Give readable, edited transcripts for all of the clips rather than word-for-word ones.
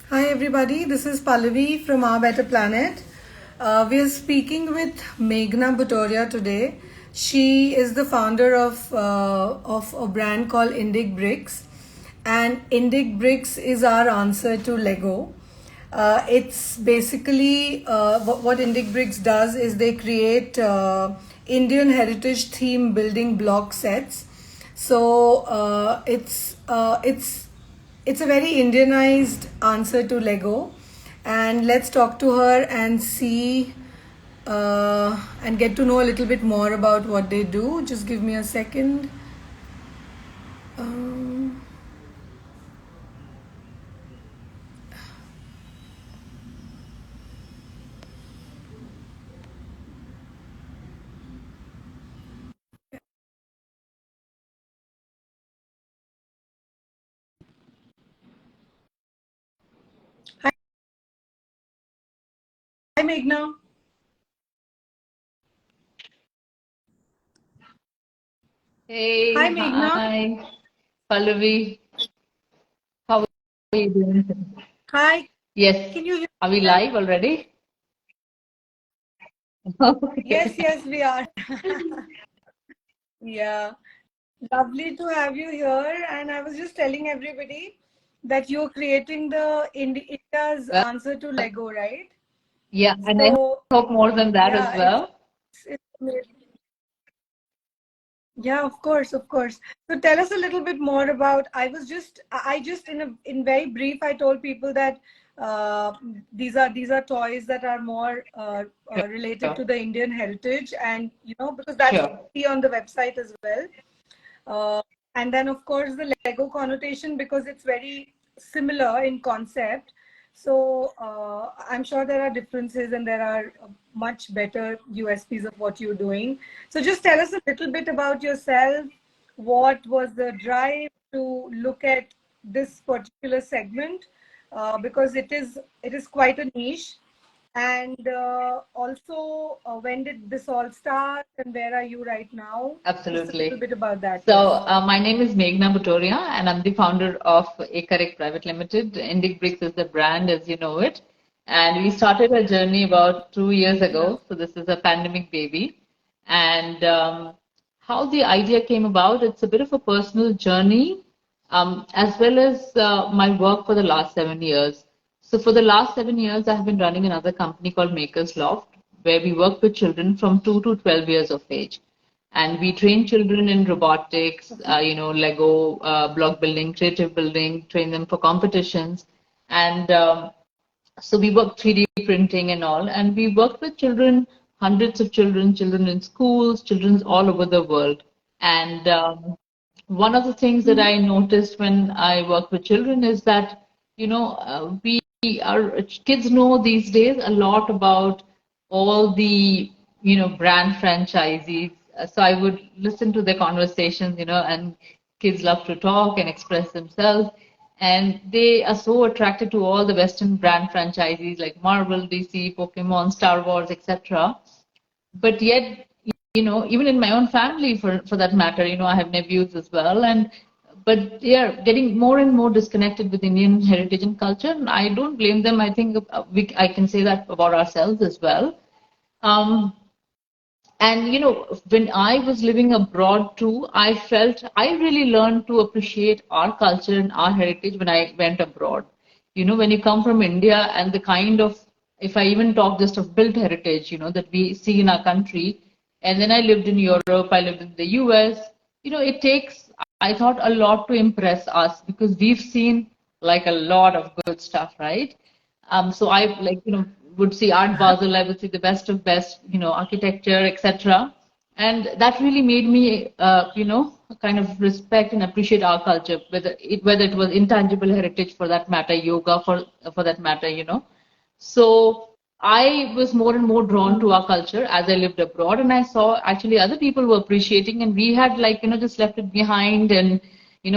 Hi everybody, this is Pallavi from Our Better Planet. We are speaking with Meghna Butoria today. She is the founder of a brand called Indic Bricks, and Indic Bricks is our answer to Lego. It's basically what Indic Bricks does is they create Indian heritage theme building block sets. So it's a very Indianized answer to Lego. And let's talk to her and see and get to know a little bit more about what they do. Just give me a second. Um, Hi, Meghna. Hi, Hey, Meghna. hi, Pallavi. How are you doing? Hi. Yes, Can you hear are we me? live already? Yes, Okay. yes, we are. Yeah. Lovely to have you here. And I was just telling everybody that you're creating the India's Well, answer to Lego, right? yeah, and I So, hope more than that as yeah, well. it's amazing. Yeah, of course, of course. So tell us a little bit more about. I just in very brief, I told people that uh, these are toys that are more related Sure, to the Indian heritage, and because that's what sure. we see on the website as well. Uh, and then, of course, the Lego connotation because it's very similar in concept. So I'm sure there are differences and there are much better USPs of what you're doing. So just tell us a little bit about yourself. What was the drive to look at this particular segment? Because it is quite a niche. And also, when did this all start and where are you right now? Just a little Absolutely. bit about that, So, yes. my name is Meghna Butoria, and I'm the founder of Acorrect Private Limited. Indic Bricks is the brand, as you know it. And we started our journey about 2 years Yeah. ago. So, this is a pandemic baby. And how the idea came about, it's a bit of a personal journey, as well as my work for the last 7 years. So, for the last 7 years, I have been running another company called Makers Loft, where we work with children from 2 to 12 years of age, and we train children in robotics, Okay. Lego, block building, creative building, train them for competitions. And so we work 3D printing and all, and we work with children, hundreds of children, children in schools, children all over the world. And one of the things that I noticed when I work with children is that, we our kids know these days a lot about all the, brand franchisees. So I would listen to their conversations, and kids love to talk and express themselves. And they are so attracted to all the Western brand franchisees like Marvel, DC, Pokemon, Star Wars, etc. But yet, even in my own family, for that matter, I have nephews as well, and but they are getting more and more disconnected with Indian heritage and culture. And I don't blame them. I think I can say that about ourselves as well. Um, and when I was living abroad too, I felt I really learned to appreciate our culture and our heritage when I went abroad. When you come from India and the kind of, if I even talk just of built heritage, that we see in our country, and then I lived in Europe, I lived in the US, it takes, I thought, a lot to impress us because we've seen like a lot of good stuff, right? So I like, would see Art Basel, I would see the best of best, architecture, etc. And that really made me, kind of respect and appreciate our culture, whether it was intangible heritage for that matter, yoga for that matter, So I was more and more drawn to our culture as I lived abroad, and I saw actually other people were appreciating, and we had like, just left it behind, and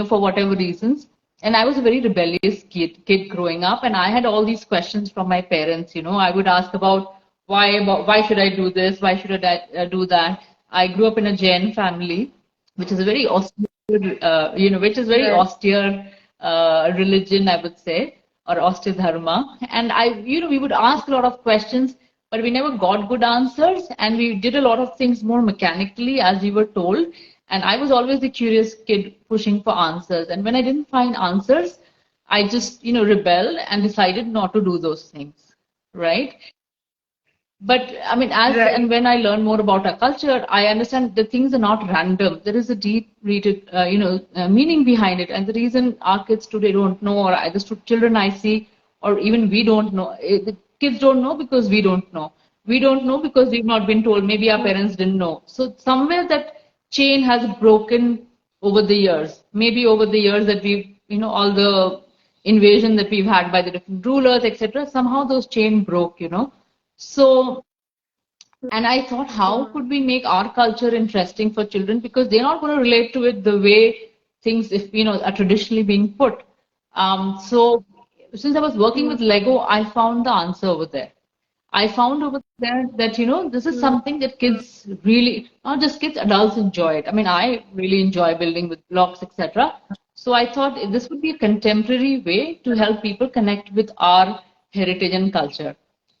for whatever reasons. And I was a very rebellious kid growing up, and I had all these questions from my parents. I would ask about why should I do this? Why should I do that? I grew up in a Jain family, which is a very austere, which is very Right. austere religion, I would say. or Ostidharma. And we would ask a lot of questions, but we never got good answers. And we did a lot of things more mechanically as we were told. And I was always the curious kid pushing for answers. And when I didn't find answers, I just, rebelled and decided not to do those things, right? But I mean, as and Right. when I learn more about our culture, I understand that things are not random. There is a deep-rooted, meaning behind it. And the reason our kids today don't know, or either children I see, or even we don't know, the kids don't know because we don't know. We don't know because we've not been told. Maybe our parents didn't know. So somewhere that chain has broken over the years. Maybe over the years that we've, all the invasion that we've had by the different rulers, etc. Somehow those chain broke. So, and I thought, how could we make our culture interesting for children? Because they're not going to relate to it the way things, if are traditionally being put. So, since I was working with Lego, I found the answer over there. I found over there that, this is something that kids really, not just kids, adults enjoy it. I mean, I really enjoy building with blocks, etc. So I thought this would be a contemporary way to help people connect with our heritage and culture.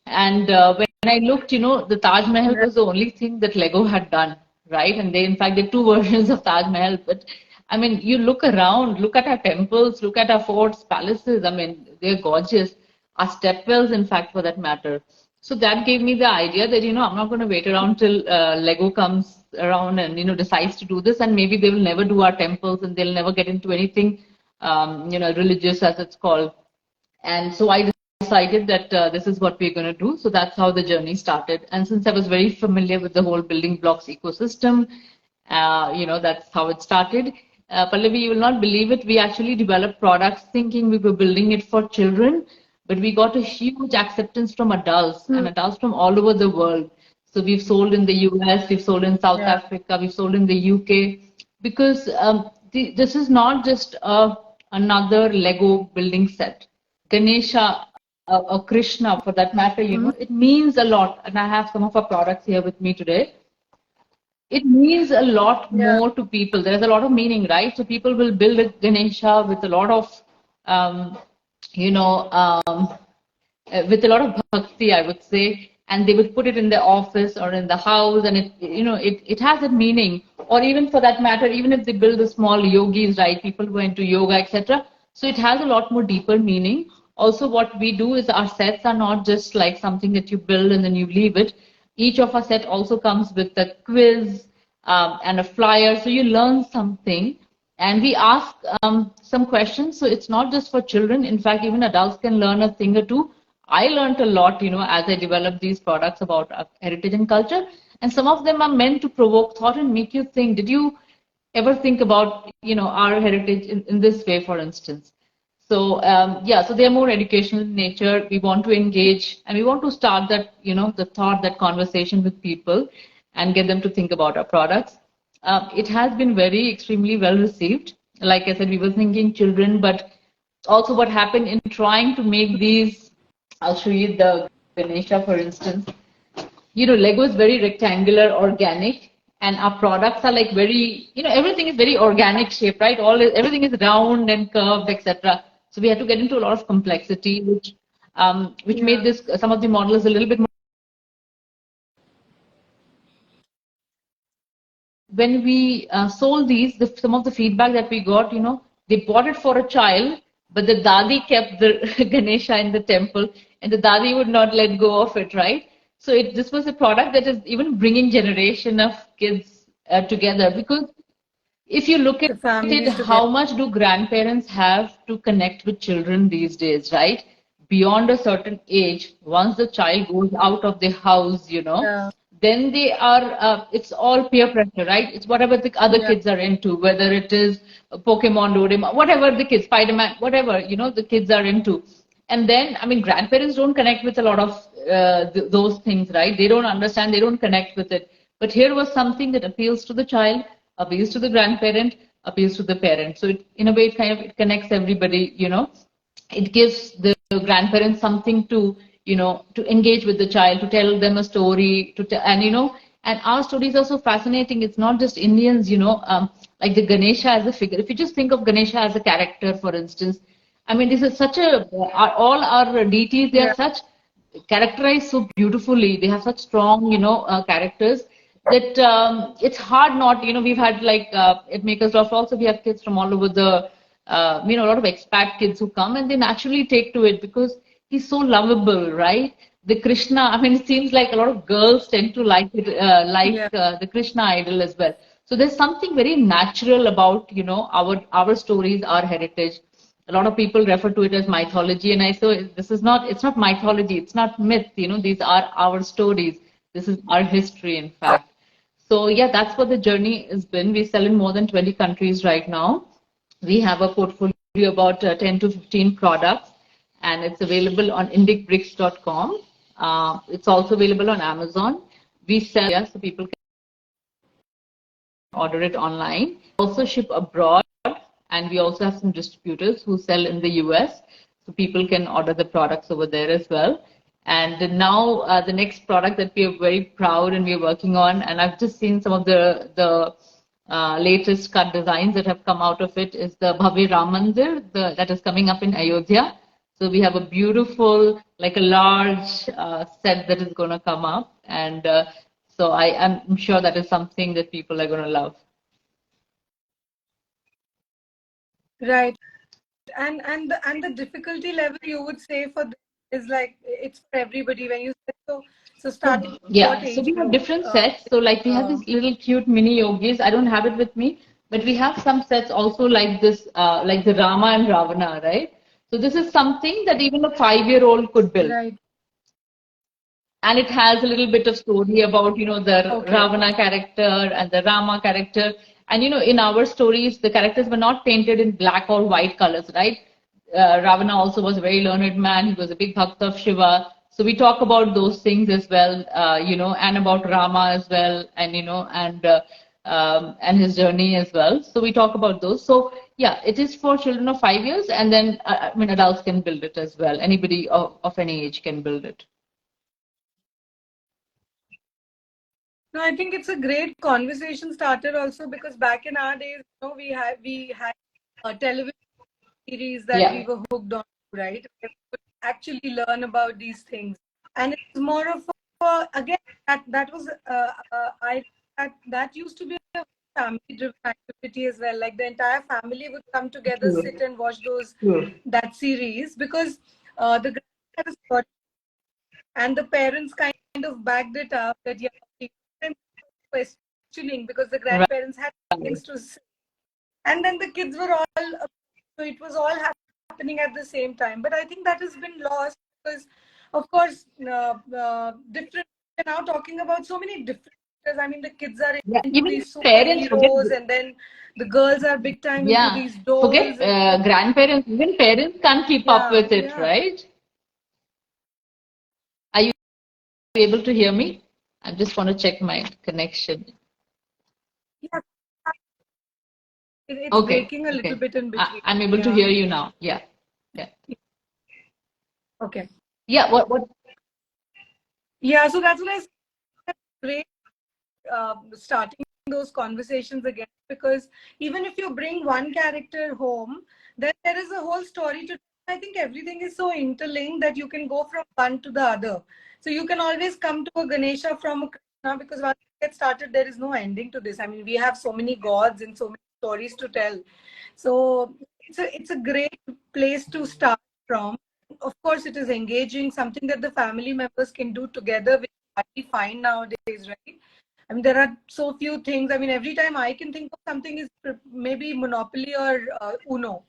And when I looked, the Taj Mahal was the only thing that Lego had done, right? And they, in fact, did two versions of Taj Mahal. But I mean, you look around, look at our temples, look at our forts, palaces. I mean, they're gorgeous. Our stepwells, in fact, for that matter. So that gave me the idea that, I'm not going to wait around till Lego comes around and, decides to do this. And maybe they will never do our temples and they'll never get into anything, religious as it's called. And so I decided that this is what we're going to do. So that's how the journey started. And since I was very familiar with the whole building blocks ecosystem, that's how it started. Pallavi, you will not believe it. We actually developed products thinking we were building it for children, but we got a huge acceptance from adults and adults from all over the world. So we've sold in the US, we've sold in South Africa, we've sold in the UK, because this is not just another Lego building set. Ganesha or Krishna, for that matter, it means a lot. And I have some of our products here with me today. It means a lot more to people. There's a lot of meaning, right? So people will build a Ganesha with a lot of, with a lot of bhakti, I would say, and they would put it in their office or in the house, and it has a meaning. Or even for that matter, even if they build the small yogis, right? People who are into yoga, etc. So it has a lot more deeper meaning. Also, what we do is our sets are not just like something that you build and then you leave it. Each of our set also comes with a quiz and a flyer, so you learn something. And we ask some questions, so it's not just for children. In fact, even adults can learn a thing or two. I learned a lot, as I developed these products about heritage and culture. And some of them are meant to provoke thought and make you think. Did you ever think about, our heritage in this way, for instance? So so they are more educational in nature. We want to engage and we want to start that, the thought, that conversation with people and get them to think about our products. It has been very extremely well received. Like I said, we were thinking children, but also what happened in trying to make these, I'll show you the Ganesha, for instance. Lego is very rectangular, organic, and our products are like very, everything is very organic shape, right? Everything is round and curved, etc. So we had to get into a lot of complexity, which made this some of the models a little bit more. When we sold these, some of the feedback that we got, they bought it for a child, but the dadi kept the Ganesha in the temple, and the dadi would not let go of it, right? So this was a product that is even bringing generation of kids together, because if you look at The it, families together. how much do grandparents have to connect with children these days, right? Beyond a certain age, once the child goes out of the house, then they are, it's all peer pressure, right? It's whatever the other kids are into, whether it is Pokemon, Doraemon, whatever the kids, Spider-Man, whatever, the kids are into. And then, I mean, grandparents don't connect with a lot of those things, right? They don't understand, they don't connect with it. But here was something that appeals to the child, appeals to the grandparent, appeals to the parent. So in a way, it connects everybody, It gives the grandparents something to, to engage with the child, to tell them a story, and our stories are so fascinating. It's not just Indians, like the Ganesha as a figure. If you just think of Ganesha as a character, for instance, I mean, this is such a, all our deities, they are Yeah. such characterized so beautifully. They have such strong, characters that it's hard not, we've had like at Makers Loft also, we have kids from all over the, a lot of expat kids who come and they naturally take to it because he's so lovable, right? The Krishna, I mean, it seems like a lot of girls tend to like it, Yeah. the Krishna idol as well. So there's something very natural about, our stories, our heritage. A lot of people refer to it as mythology, and I say this is not, it's not mythology, it's not myth, these are our stories. This is our history, in fact. So yeah, that's what the journey has been. We sell in more than 20 countries right now. We have a portfolio about 10 to 15 products, and it's available on indicbricks.com. It's also available on Amazon. We sell, yeah, so people can order it online. Also ship abroad, and we also have some distributors who sell in the US, so people can order the products over there as well. And now the next product that we are very proud and we are working on, and I've just seen some of the latest cut designs that have come out of it, is the Bhavya Ram Mandir that is coming up in Ayodhya. So we have a beautiful, like a large set that is going to come up, and so I'm sure that is something that people are going to love. Right. And the difficulty level you would say for this is like it's for everybody when you say so So starting what yeah, so age we have group? different sets. So like we have these little cute mini yogis. I don't have it with me, but we have some sets also like this, like the Rama and Ravana, right? So this is something that even a 5-year-old could build. Right. And it has a little bit of story about the Okay. Ravana character and the Rama character. And in our stories the characters were not painted in black or white colors, right? Ravana also was a very learned man. He was a big bhakt of Shiva. So we talk about those things as well, and about Rama as well, and and his journey as well. So we talk about those. So yeah, it is for children of 5 years, and then I mean adults can build it as well. Anybody of any age can build it. No, I think it's a great conversation starter also because back in our days, we had a television series that we Yeah. were hooked on, right? We could actually learn about these things, and it's more of again that was I that used to be a family-driven activity as well. Like the entire family would come together, True. sit and watch those True. that series because the grandparents had a story and the parents kind of backed it up that yeah, people questioning because the Right. grandparents had things to say, and then the kids were all so it was all happening at the same time. But I think that has been lost because, of course, different. We're now talking about so many different. I mean, the kids are Yeah. into Even these parents forget. superheroes, and then the girls are big time into Yeah. these dolls. Forget And grandparents. Even parents can't keep up yeah, with it, yeah, right? Are you able to hear me? I just want to check my connection. yeah. It's Okay. breaking a little Okay. bit in between. I'm able to Yeah. hear you now. Yeah. Yeah. Okay. Yeah. What? Yeah. So that's what I said. Great starting those conversations again because even if you bring one character home, then there is a whole story to. I think everything is so interlinked that you can go from one to the other. So you can always come to a Ganesha from a Krishna because once you get started, there is no ending to this. I mean, we have so many gods and so many stories to tell. So it's a great place to start from. Of course, it is engaging, something that the family members can do together, which we find nowadays, right? I mean, there are so few things. I mean, every time I can think of something is maybe Monopoly or Uno.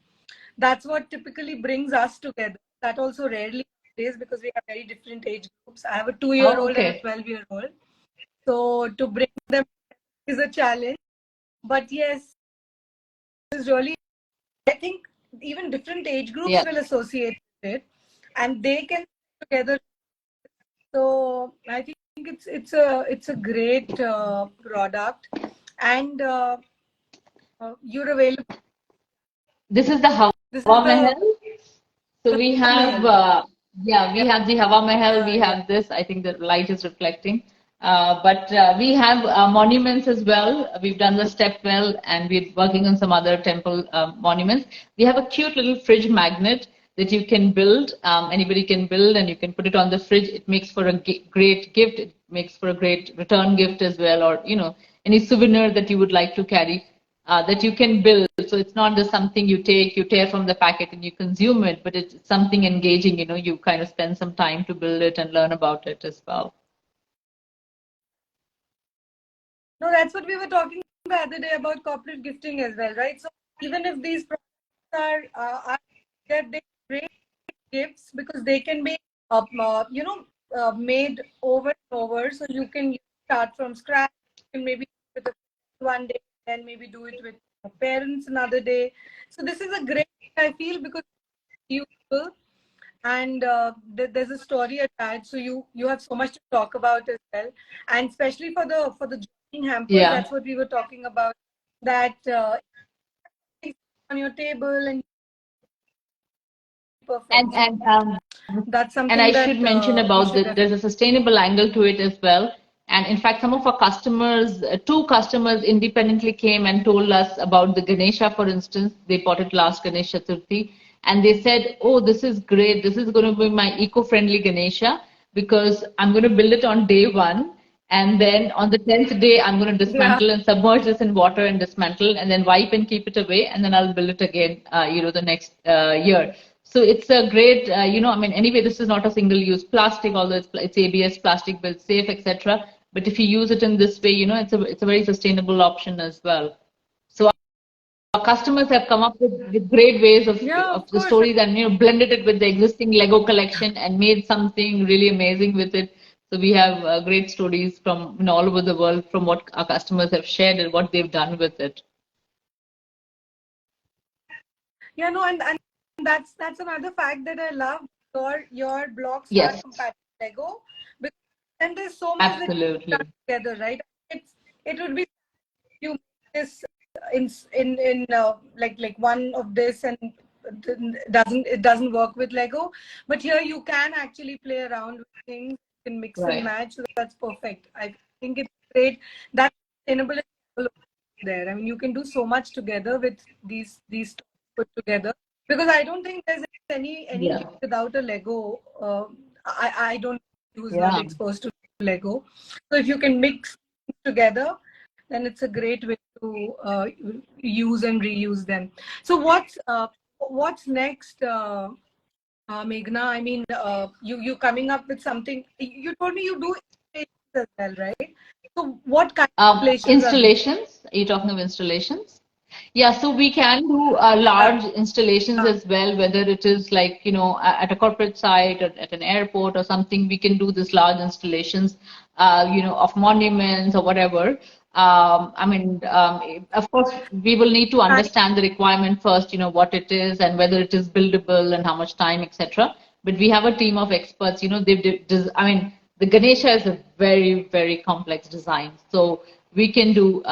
That's what typically brings us together. That also rarely is because we have very different age groups. I have a 2-year-old and a Okay. 12-year-old. So to bring them is a challenge. But yes, it's really, I think even different age groups Yeah. will associate with it and they can together. So I think it's a great product and you're available. This is the Hawa This is Mahal. So the we Hawa have, Mahal. yeah, we have the Hawa Mahal. Yeah, We yeah. have this. I think the light is reflecting. But we have monuments as well. We've done the step well, and we're working on some other temple monuments. We have a cute little fridge magnet that you can build. Anybody can build, and you can put it on the fridge. It makes for a great gift. It makes for a great return gift as well, or any souvenir that you would like to carry. That you can build. So it's not just something you take, you tear from the packet and you consume it, but it's something engaging, you kind of spend some time to build it and learn about it as well. No, that's what we were talking the other day about corporate gifting as well, right? So even if these products are they're great gifts because they can be, made over and over. So you can start from scratch. You can maybe do it with a one day, then maybe do it with parents another day. So this is a great, I feel, because it's useful and there's a story attached. So you have so much to talk about as well, and especially for the joining hampers. Yeah. That's what we were talking about. That on your table and perfect. That's something and I that should mention we about should that there's a sustainable angle to it as well. And in fact, some of our customers, two customers independently came and told us about the Ganesha, for instance. They bought it last Ganesha Chaturthi, and they said, "Oh, this is great. This is going to be my eco-friendly Ganesha because I'm going to build it on day one." And then on the 10th day, I'm going to dismantle and submerge this in water and dismantle and then wipe and keep it away. And then I'll build it again, the next year. So it's a great, anyway, this is not a single-use plastic, although it's ABS plastic, built safe, etc. But if you use it in this way, it's a very sustainable option as well. So our customers have come up with great ways of the course. stories and blended it with the existing Lego collection and made something really amazing with it. So we have great stories from all over the world from what our customers have shared and what they've done with it. Yeah, no, and that's another fact that I love. Your blocks Yes. are compatible with Lego, and there's so much Absolutely. that you together, right? It would be you make this in like one of this and it doesn't work with Lego, but here you can actually play around with things, you can mix and match. So that's perfect. I think it's great. That's sustainable there. I mean, you can do so much together with these put together, because I don't think there's any gift without a Lego. I don't know who's not exposed to Lego. So if you can mix together, then it's a great way to use and reuse them. So what's next, Meghna? I mean, you coming up with something. You told me you do installations as well, right? So what kind of installations? Are you talking of installations? Yeah, so we can do large installations as well, whether it is like, at a corporate site or at an airport or something, we can do this large installations, of monuments or whatever. Of course, we will need to understand the requirement first, what it is and whether it is buildable and how much time, etc. But we have a team of experts, the Ganesha is a very, very complex design. So we can do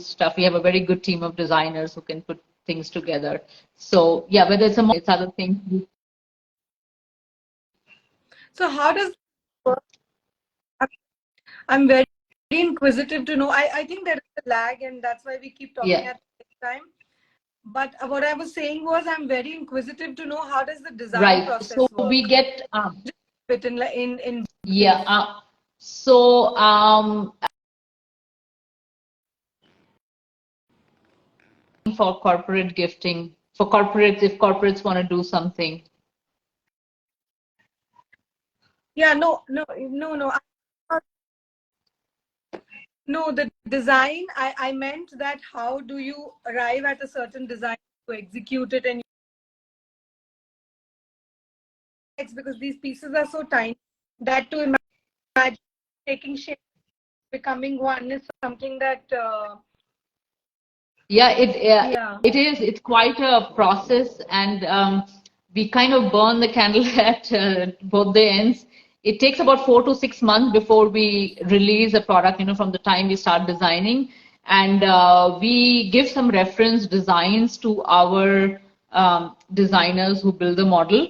stuff. We have a very good team of designers who can put things together. So yeah, whether it's other things. So how does it work? I'm very inquisitive to know. I think there is a lag, and that's why we keep talking at the same time. But what I was saying was, I'm very inquisitive to know how does the design process work. So we get just in for corporate gifting, for corporates, if corporates want to do something. Yeah, no. No, the design, I meant that how do you arrive at a certain design to execute it, and it's because these pieces are so tiny that to imagine taking shape, becoming one is something that it is. It's quite a process, and we kind of burn the candle at both the ends. It takes about 4 to 6 months before we release a product, from the time we start designing. And we give some reference designs to our designers who build the model.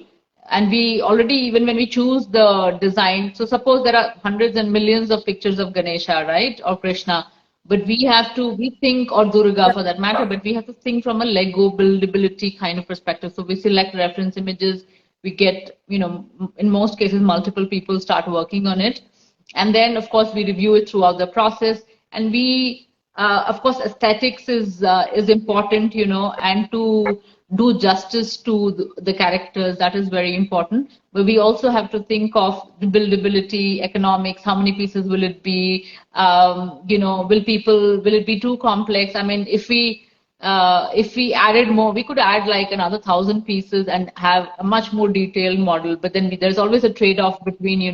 and we already, even when we choose the design, so suppose there are hundreds and millions of pictures of Ganesha, right, or Krishna, but we think, or Durga for that matter, but we have to think from a Lego buildability kind of perspective. So we select reference images, we get, in most cases, multiple people start working on it. And then, of course, we review it throughout the process. And of course, aesthetics is important, and to do justice to the characters, that is very important. But we also have to think of the buildability, economics, how many pieces will it be? Will it be too complex? I mean, if we added more, we could add like another 1,000 pieces and have a much more detailed model. But then there's always a trade-off between,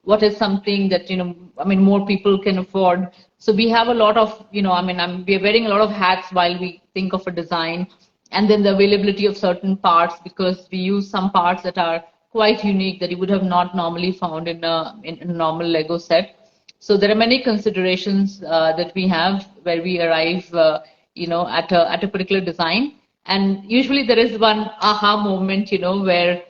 what is something that, I mean, more people can afford. So we have a lot of, I mean, we are wearing a lot of hats while we think of a design. And then the availability of certain parts, because we use some parts that are quite unique that you would have not normally found in a normal Lego set. So there are many considerations that we have where we arrive, at a particular design. And usually there is one aha moment, where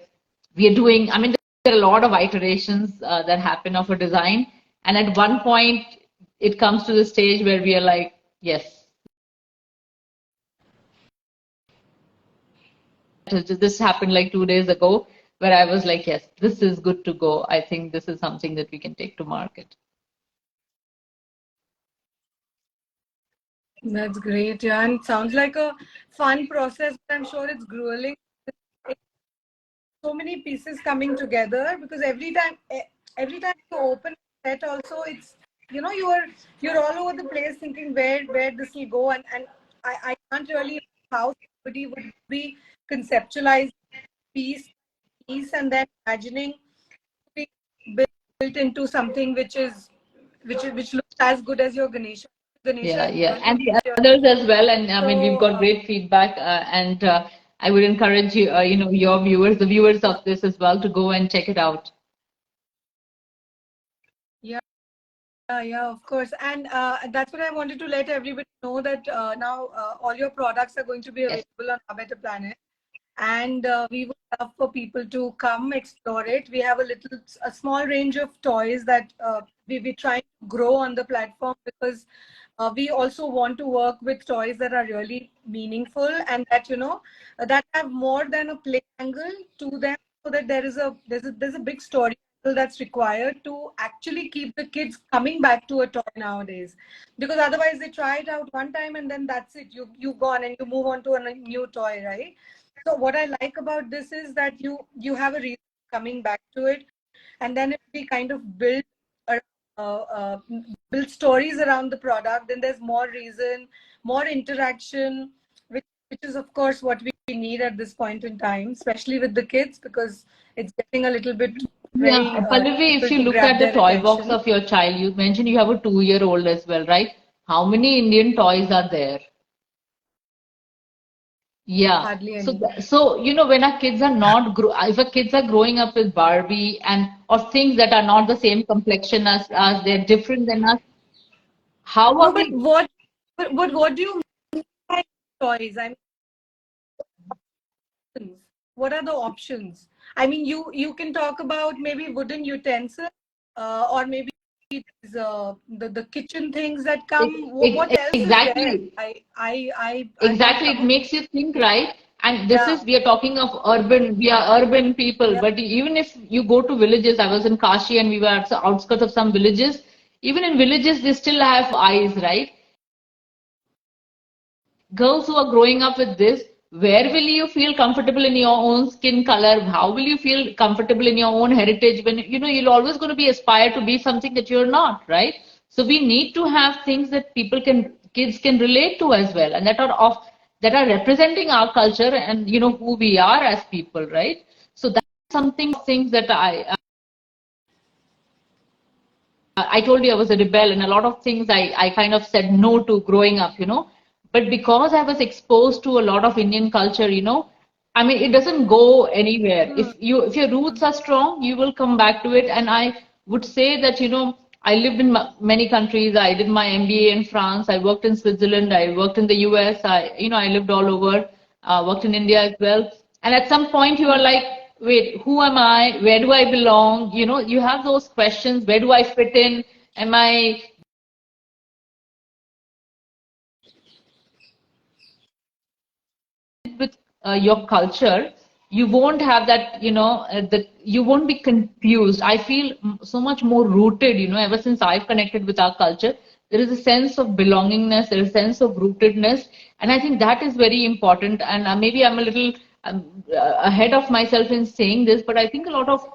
we are doing, I mean, there are a lot of iterations that happen of a design. And at one point, it comes to the stage where we are like, yes. This happened like 2 days ago, where I was like, yes, this is good to go. I think this is something that we can take to market. That's great. Yeah, and it sounds like a fun process. I'm sure it's grueling. So many pieces coming together, because every time you open a set, also it's, you're all over the place thinking where this will go, and I can't really how somebody would be conceptualizing piece and then imagining being built into something which looks as good as your Ganesha. Yeah, Ganesha is yeah, and really the others as well. And I mean, we've so. got great feedback, and I would encourage you, your viewers, the viewers of this as well, to go and check it out. Yeah. Yeah, of course. And that's what I wanted to let everybody know, that now all your products are going to be Yes. available on Our Better Planet. And we would love for people to come explore it. We have a small range of toys that we try to grow on the platform, because we also want to work with toys that are really meaningful, and that, that have more than a play angle to them, so that there's a big story that's required to actually keep the kids coming back to a toy nowadays. Because otherwise they try it out one time and then that's it, you've gone and you move on to a new toy, right? So what I like about this is that you have a reason coming back to it, and then if we kind of build stories around the product, then there's more reason, more interaction, which is of course what we need at this point in time, especially with the kids, because it's getting a little bit very Yeah, Pallavi, if difficult you to look grab at the their toy box attention. of your child, you mentioned you have a 2-year-old as well, right? How many Indian toys are there? Yeah. Hardly So, any. when our kids are not if our kids are growing up with Barbie and or things that are not the same complexion as us, they're different than us. How No, are but we? what do you mean by toys? I mean, what are the options? I mean, you can talk about maybe wooden utensils, or maybe the kitchen things that come. What else is there? Exactly. I'm not Exactly, it coming. makes you think, right? And Yeah, we are talking of we are urban people, yeah. but even if you go to villages, I was in Kashi and we were at the outskirts of some villages. Even in villages, they still have eyes, right? Girls who are growing up with this, where will you feel comfortable in your own skin color? How will you feel comfortable in your own heritage when you're always going to be aspire to be something that you're not, right? So we need to have things that kids can relate to as well, and that are representing our culture and who we are as people, right? So that's something things that I told you I was a rebel, and a lot of things I kind of said no to growing up, But because I was exposed to a lot of Indian culture, I mean, it doesn't go anywhere. Hmm. If your roots are strong, you will come back to it. And I would say that, I lived in many countries. I did my MBA in France. I worked in Switzerland. I worked in the US. I lived all over. Worked in India as well. And at some point, you are like, wait, who am I? Where do I belong? You know, you have those questions. Where do I fit in? Am I with your culture, you won't have that, you won't be confused. I feel so much more rooted, ever since I've connected with our culture. There is a sense of belongingness, there is a sense of rootedness, and I think that is very important. And maybe I'm a little ahead of myself in saying this, but I think a lot of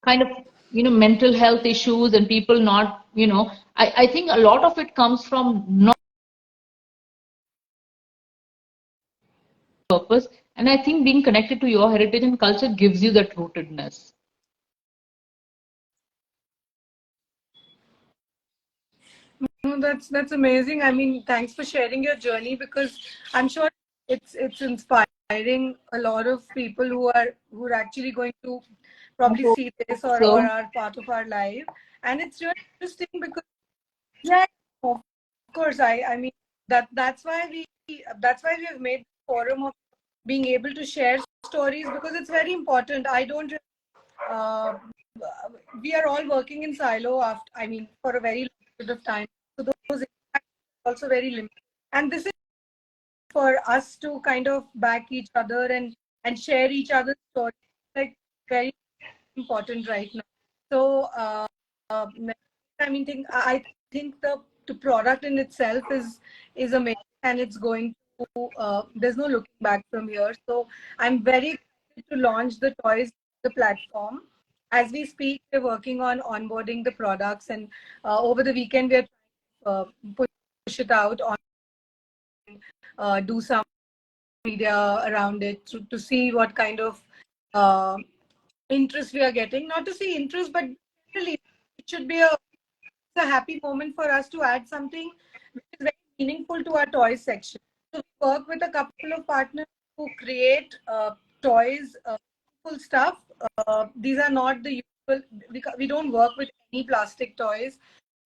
kind of, mental health issues and people not, I think a lot of it comes from not purpose. And I think being connected to your heritage and culture gives you that rootedness. No, that's amazing. I mean, thanks for sharing your journey, because I'm sure it's inspiring a lot of people who are actually going to probably see this, or So, are part of our life. And it's really interesting because, yeah, of course, I mean, that's why we have made the forum of being able to share stories, because it's very important. I don't uh, we are all working in silo after, I mean, for a very long period of time. So those impacts are also very limited. And this is for us to kind of back each other and share each other's stories, like very important right now. So I mean, I think the product in itself is amazing, and it's going to there's no looking back from here. So I'm very excited to launch the toys, the platform. As we speak, we're working on onboarding the products, and over the weekend we're trying to push it out on, do some media around it to see what kind of uh, interest we are getting. Not to see interest, but really it should be a happy moment for us to add something which is very meaningful to our toys section. So we work with a couple of partners who create toys, full stuff. These are not the usual. We don't work with any plastic toys.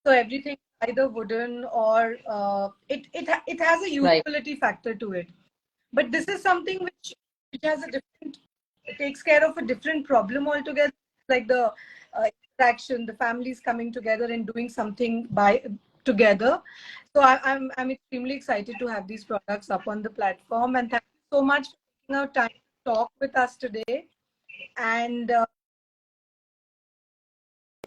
So everything is either wooden, or it has a right. utility factor to it. But this is something which has a different, it takes care of a different problem altogether, like the interaction, the families coming together and doing something by together. So I'm extremely excited to have these products up on the platform, and thank you so much for taking out time to talk with us today. And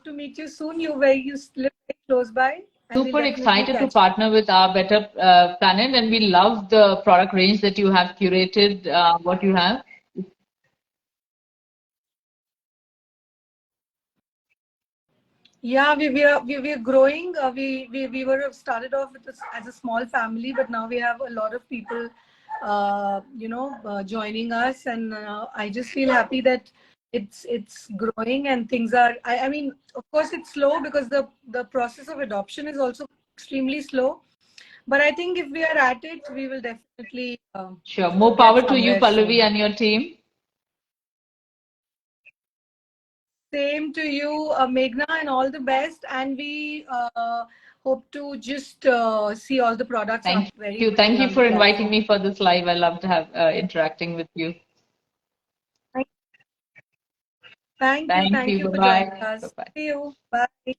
to meet you soon. You live very close by, and we'll Super definitely excited to catch up. partner with our Better Planet, and we love the product range that you have curated, what you have. Yeah, we are growing. We were started off with as a small family, but now we have a lot of people, joining us, and I just feel happy that it's growing and things are. I mean, of course, it's slow because the process of adoption is also extremely slow. But I think if we are at it, we will definitely Sure. More get power to you, somewhere Pallavi, soon. and your team. Same to you, Meghna, and all the best. And we hope to just see all the products Thank up very you. quickly Thank you on the for inviting platform. me for this live. I love to have interacting with you. Thank you. Thank Thank you. you Bye for joining bye. Bye us. bye. See you. Bye.